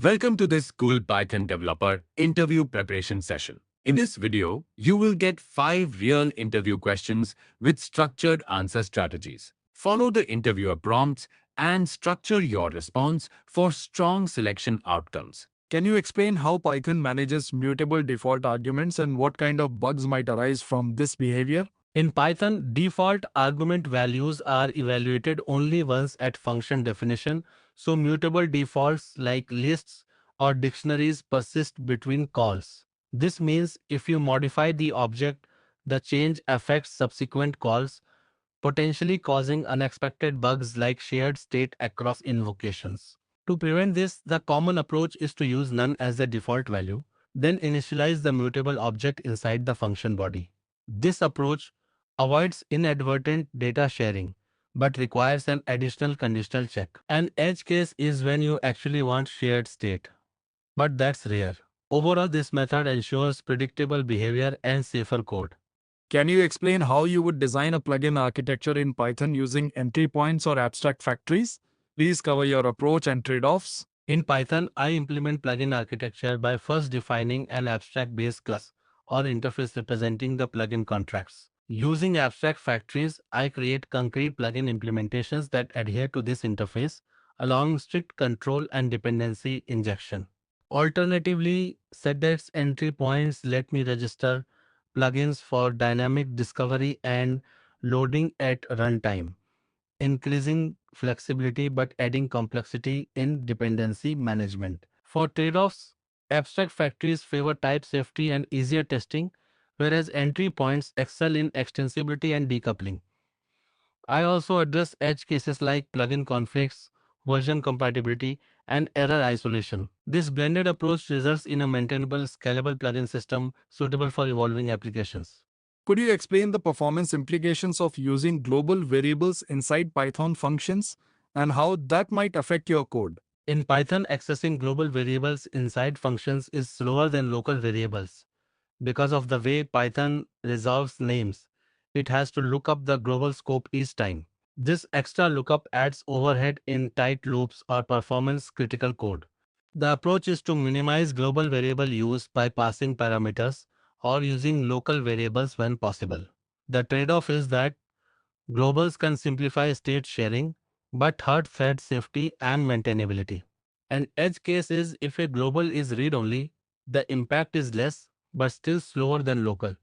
Welcome to this School Python Developer interview preparation session. In this video, you will get 5 real interview questions with structured answer strategies. Follow the interviewer prompts and structure your response for strong selection outcomes. Can you explain how Python manages mutable default arguments and what kind of bugs might arise from this behavior? In Python, default argument values are evaluated only once at function definition, so mutable defaults like lists or dictionaries persist between calls. This means if you modify the object, the change affects subsequent calls, potentially causing unexpected bugs like shared state across invocations. To prevent this, the common approach is to use none as the default value, then initialize the mutable object inside the function body. This approach avoids inadvertent data sharing, but requires an additional conditional check. An edge case is when you actually want shared state, but that's rare. Overall, this method ensures predictable behavior and safer code. Can you explain how you would design a plugin architecture in Python using entry points or abstract factories? Please cover your approach and trade-offs. In Python, I implement plugin architecture by first defining an abstract base class or interface representing the plugin contracts. Using abstract factories, I create concrete plugin implementations that adhere to this interface, along strict control and dependency injection. Alternatively, setDef's entry points let me register plugins for dynamic discovery and loading at runtime, increasing flexibility but adding complexity in dependency management. For trade-offs, abstract factories favor type safety and easier testing, whereas entry points excel in extensibility and decoupling. I also address edge cases like plugin conflicts, version compatibility, and error isolation. This blended approach results in a maintainable, scalable plugin system suitable for evolving applications. Could you explain the performance implications of using global variables inside Python functions and how that might affect your code? In Python, accessing global variables inside functions is slower than local variables. Because of the way Python resolves names, it has to look up the global scope each time. This extra lookup adds overhead in tight loops or performance critical code. The approach is to minimize global variable use by passing parameters or using local variables when possible. The trade-off is that globals can simplify state sharing, but hurt thread safety and maintainability. An edge case is if a global is read-only, the impact is less but still slower than local.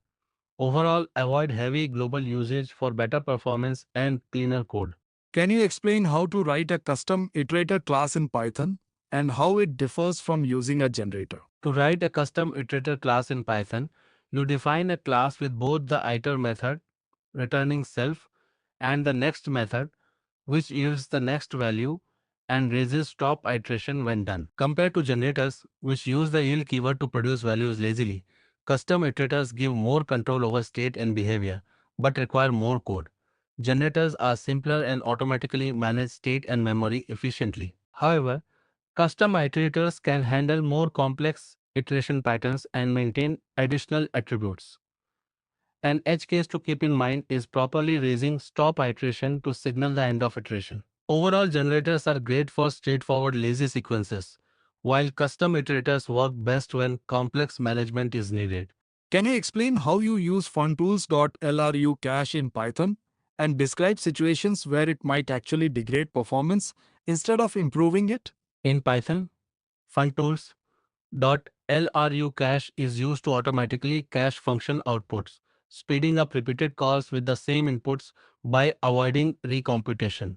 Overall, avoid heavy global usage for better performance and cleaner code. Can you explain how to write a custom iterator class in Python and how it differs from using a generator? To write a custom iterator class in Python, you define a class with both the iter method, returning self, and the next method, which yields the next value and raises top iteration when done. Compared to generators, which use the yield keyword to produce values lazily, custom iterators give more control over state and behavior, but require more code. Generators are simpler and automatically manage state and memory efficiently. However, custom iterators can handle more complex iteration patterns and maintain additional attributes. An edge case to keep in mind is properly raising stop iteration to signal the end of iteration. Overall, generators are great for straightforward lazy sequences, while custom iterators work best when complex management is needed. Can you explain how you use funtools.lru cache in Python and describe situations where it might actually degrade performance instead of improving it? In Python, funtools.lru cache is used to automatically cache function outputs, speeding up repeated calls with the same inputs by avoiding recomputation.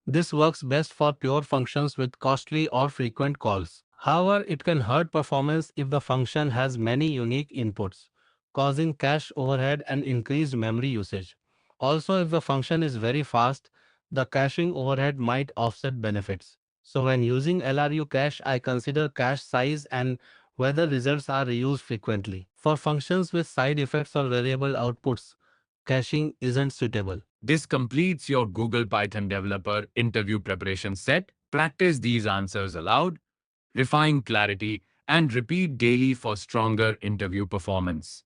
This works best for pure functions with costly or frequent calls. However, it can hurt performance if the function has many unique inputs, causing cache overhead and increased memory usage. Also, if the function is very fast, the caching overhead might offset benefits. So when using LRU cache, I consider cache size and whether results are reused frequently. For functions with side effects or variable outputs, caching isn't suitable. This completes your Google Python Developer interview preparation set. Practice these answers aloud, refine clarity, and repeat daily for stronger interview performance.